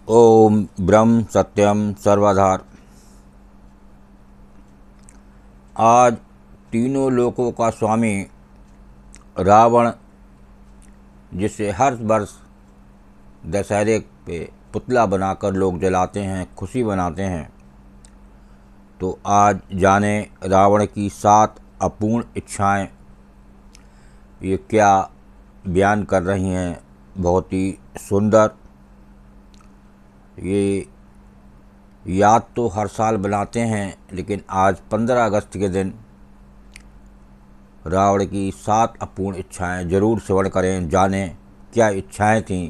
ओम ब्रह्म सत्यम सर्वधार। आज तीनों लोकों का स्वामी रावण, जिसे हर वर्ष दशहरे पे पुतला बनाकर लोग जलाते हैं, खुशी मनाते हैं, तो आज जाने रावण की 7 अपूर्ण इच्छाएं ये क्या बयान कर रही हैं। बहुत ही सुंदर। ये याद तो हर साल बनाते हैं, लेकिन आज 15 अगस्त के दिन रावण की 7 अपूर्ण इच्छाएं जरूर श्रवण करें, जानें क्या इच्छाएं थीं।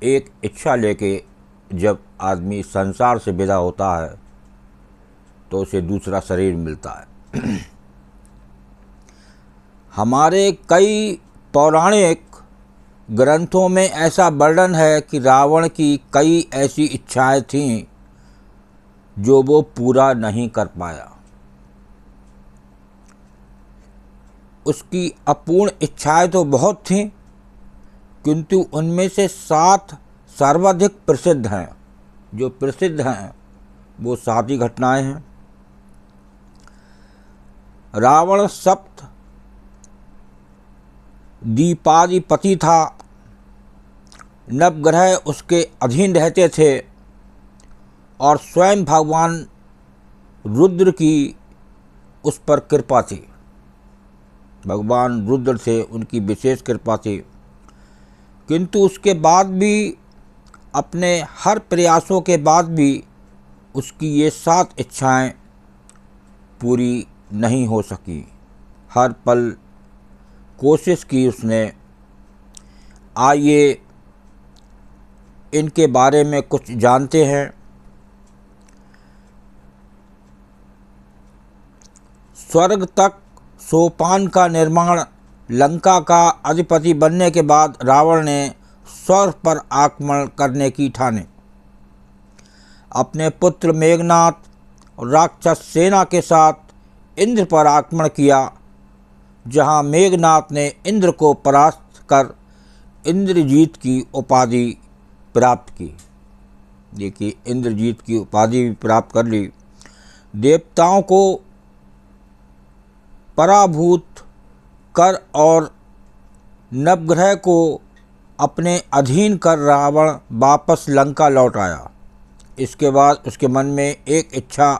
एक इच्छा लेके जब आदमी संसार से विदा होता है तो उसे दूसरा शरीर मिलता है। हमारे कई पौराणिक ग्रंथों में ऐसा वर्णन है कि रावण की कई ऐसी इच्छाएं थीं जो वो पूरा नहीं कर पाया। उसकी अपूर्ण इच्छाएं तो बहुत थीं, किंतु उनमें से 7 सर्वाधिक प्रसिद्ध हैं। जो प्रसिद्ध हैं वो 7 ही घटनाएं हैं। रावण सप्त दीपाधिपति था। नवग्रह उसके अधीन रहते थे और स्वयं भगवान रुद्र की उस पर कृपा थी। भगवान रुद्र से उनकी विशेष कृपा थी, किंतु उसके बाद भी, अपने हर प्रयासों के बाद भी उसकी ये 7 इच्छाएं पूरी नहीं हो सकी। हर पल कोशिश की उसने। आइए इनके बारे में कुछ जानते हैं। स्वर्ग तक सोपान का निर्माण लंका का अधिपति बनने के बाद रावण ने स्वर्ग पर आक्रमण करने की ठाने। अपने पुत्र मेघनाथ और राक्षस सेना के साथ इंद्र पर आक्रमण किया, जहां मेघनाथ ने इंद्र को परास्त कर इंद्रजीत की उपाधि प्राप्त की। देखिए, इंद्रजीत की उपाधि भी प्राप्त कर ली। देवताओं को पराभूत कर और नवग्रह को अपने अधीन कर रावण वापस लंका लौट आया। इसके बाद उसके मन में एक इच्छा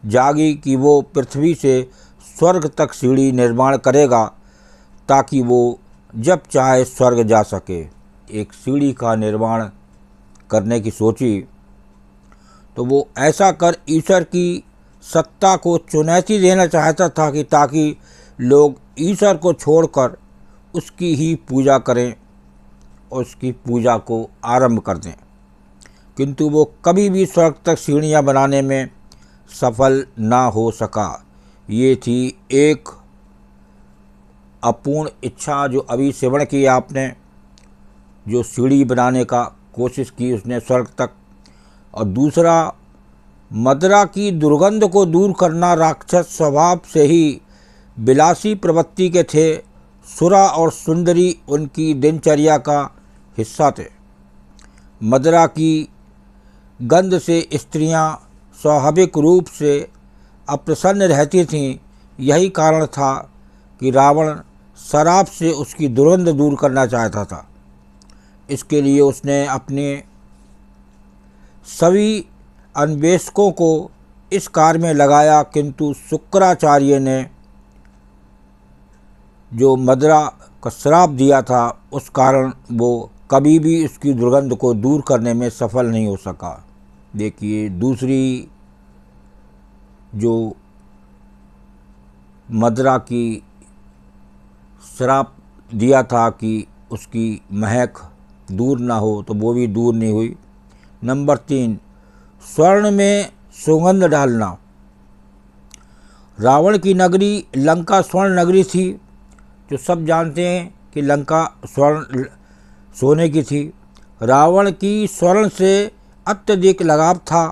जागी कि वो पृथ्वी से स्वर्ग तक सीढ़ी निर्माण करेगा, ताकि वो जब चाहे स्वर्ग जा सके। एक सीढ़ी का निर्माण करने की सोची, तो वो ऐसा कर ईश्वर की सत्ता को चुनौती देना चाहता था कि ताकि लोग ईश्वर को छोड़कर उसकी ही पूजा करें और उसकी पूजा को आरंभ कर दें। किंतु वो कभी भी स्वर्ग तक सीढ़ियाँ बनाने में सफल ना हो सका। ये थी एक अपूर्ण इच्छा जो अभी श्रवण की आपने, जो सीढ़ी बनाने का कोशिश की उसने स्वर्ग तक। और दूसरा, मदिरा की दुर्गंध को दूर करना। राक्षस स्वभाव से ही विलासी प्रवृत्ति के थे। सुरा और सुंदरी उनकी दिनचर्या का हिस्सा थे। मदिरा की गंध से स्त्रियां स्वाभाविक रूप से अप्रसन्न रहती थीं। यही कारण था कि रावण शराब से उसकी दुर्गंध दूर करना चाहता था। इसके लिए उसने अपने सभी अन्वेषकों को इस कार्य में लगाया, किंतु शुक्राचार्य ने जो मदिरा का श्राप दिया था, उस कारण वो कभी भी उसकी दुर्गंध को दूर करने में सफल नहीं हो सका। देखिए, दूसरी जो मदिरा की श्राप दिया था कि उसकी महक दूर ना हो, तो वो भी दूर नहीं हुई। नंबर 3, स्वर्ण में सुगंध डालना। रावण की नगरी लंका स्वर्ण नगरी थी। जो सब जानते हैं कि लंका स्वर्ण सोने की थी। रावण की स्वर्ण से अत्यधिक लगाव था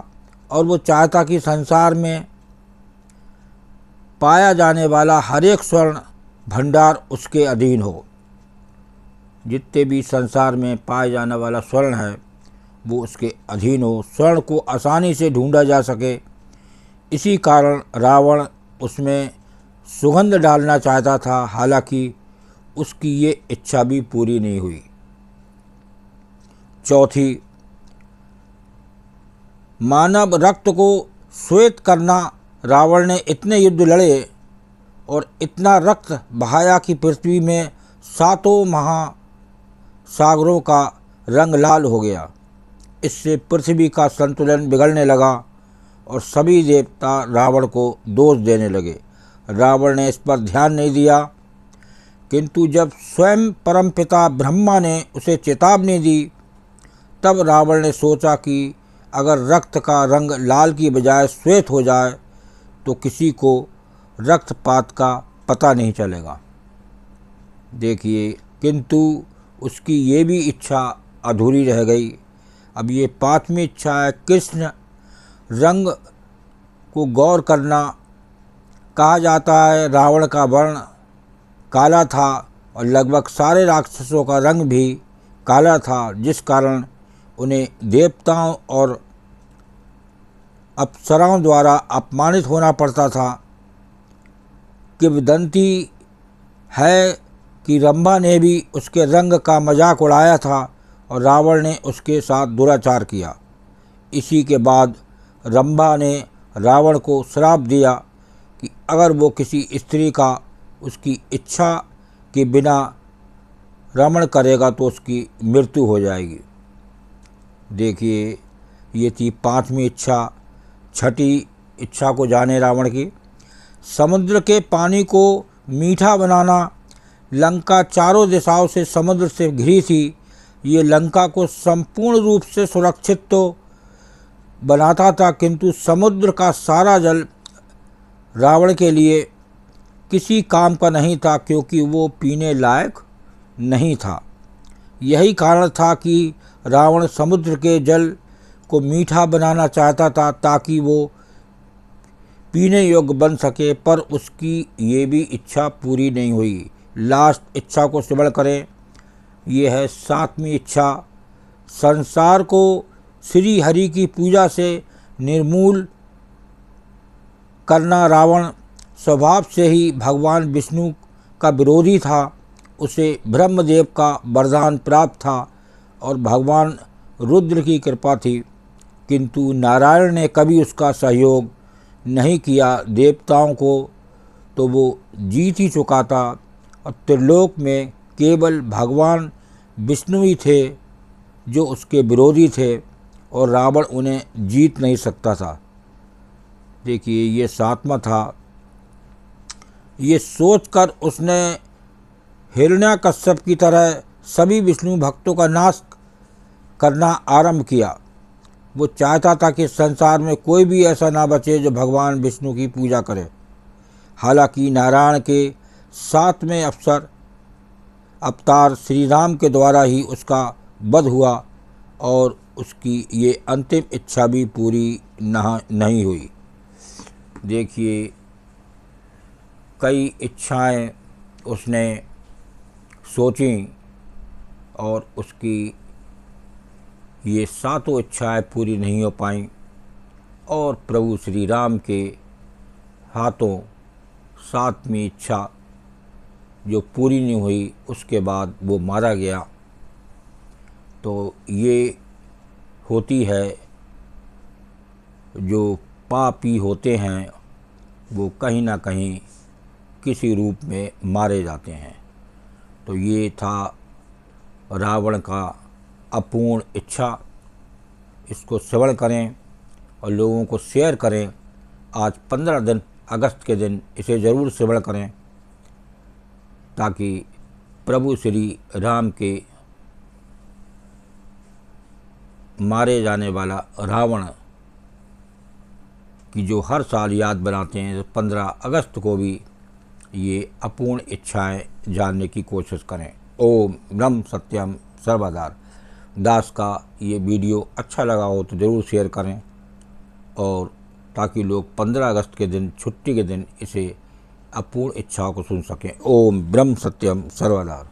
और वो चाहता कि संसार में पाया जाने वाला हर एक स्वर्ण भंडार उसके अधीन हो। जितने भी संसार में पाया जाने वाला स्वर्ण है वो उसके अधीन हो, स्वर्ण को आसानी से ढूंढा जा सके। इसी कारण रावण उसमें सुगंध डालना चाहता था, हालांकि उसकी ये इच्छा भी पूरी नहीं हुई। चौथी, मानव रक्त को श्वेत करना। रावण ने इतने युद्ध लड़े और इतना रक्त बहाया कि पृथ्वी में 7 महासागरों का रंग लाल हो गया। इससे पृथ्वी का संतुलन बिगड़ने लगा और सभी देवता रावण को दोष देने लगे। रावण ने इस पर ध्यान नहीं दिया, किंतु जब स्वयं परमपिता ब्रह्मा ने उसे चेतावनी दी, तब रावण ने सोचा कि अगर रक्त का रंग लाल की बजाय श्वेत हो जाए तो किसी को रक्तपात का पता नहीं चलेगा। देखिए, किंतु उसकी ये भी इच्छा अधूरी रह गई। अब ये 5वीं इच्छा है, कृष्ण रंग को गौर करना। कहा जाता है रावण का वर्ण काला था और लगभग सारे राक्षसों का रंग भी काला था, जिस कारण उन्हें देवताओं और अप्सराओं द्वारा अपमानित होना पड़ता था। किंवदंती है कि रंभा ने भी उसके रंग का मजाक उड़ाया था और रावण ने उसके साथ दुराचार किया। इसी के बाद रंभा ने रावण को श्राप दिया कि अगर वो किसी स्त्री का उसकी इच्छा के बिना रमण करेगा तो उसकी मृत्यु हो जाएगी। देखिए, ये थी 5वीं इच्छा। 6ठी इच्छा को जाने रावण की। समुद्र के पानी को मीठा बनाना। लंका चारों दिशाओं से समुद्र से घिरी थी। ये लंका को संपूर्ण रूप से सुरक्षित तो बनाता था, किंतु समुद्र का सारा जल रावण के लिए किसी काम का नहीं था, क्योंकि वो पीने लायक नहीं था। यही कारण था कि रावण समुद्र के जल को मीठा बनाना चाहता था ताकि वो पीने योग्य बन सके, पर उसकी ये भी इच्छा पूरी नहीं हुई। लास्ट इच्छा को श्रवण करें। ये है 7वीं इच्छा। संसार को श्री हरि की पूजा से निर्मूल करना। रावण स्वभाव से ही भगवान विष्णु का विरोधी था। उसे ब्रह्मदेव का वरदान प्राप्त था और भगवान रुद्र की कृपा थी, किंतु नारायण ने कभी उसका सहयोग नहीं किया। देवताओं को तो वो जीत ही चुका था और त्रिलोक में केवल भगवान विष्णु ही थे जो उसके विरोधी थे और रावण उन्हें जीत नहीं सकता था। देखिए, ये 7वां था। ये सोचकर उसने हिरण्याकश्यप की तरह सभी विष्णु भक्तों का नाश करना आरंभ किया। वो चाहता था कि संसार में कोई भी ऐसा ना बचे जो भगवान विष्णु की पूजा करे। हालांकि नारायण के 7वें अवतार श्री राम के द्वारा ही उसका वध हुआ और उसकी ये अंतिम इच्छा भी पूरी नहीं हुई। देखिए, कई इच्छाएं उसने सोची और उसकी ये 7 इच्छाएं पूरी नहीं हो पाईं और प्रभु श्री राम के हाथों 7वीं इच्छा जो पूरी नहीं हुई, उसके बाद वो मारा गया। तो ये होती है, जो पापी होते हैं वो कहीं ना कहीं किसी रूप में मारे जाते हैं। तो ये था रावण का अपूर्ण इच्छा। इसको श्रवण करें और लोगों को शेयर करें। आज 15 अगस्त के दिन इसे ज़रूर श्रवण करें ताकि प्रभु श्री राम के मारे जाने वाला रावण की जो हर साल याद बनाते हैं, 15 अगस्त को भी ये अपूर्ण इच्छाएं जानने की कोशिश करें। ओम ब्रह्म सत्यम सर्वदा दास का ये वीडियो अच्छा लगा हो तो ज़रूर शेयर करें और ताकि लोग 15 अगस्त के दिन, छुट्टी के दिन, इसे अपूर्ण इच्छाओं को सुन सकें। ओम ब्रह्म सत्यम सर्वदा।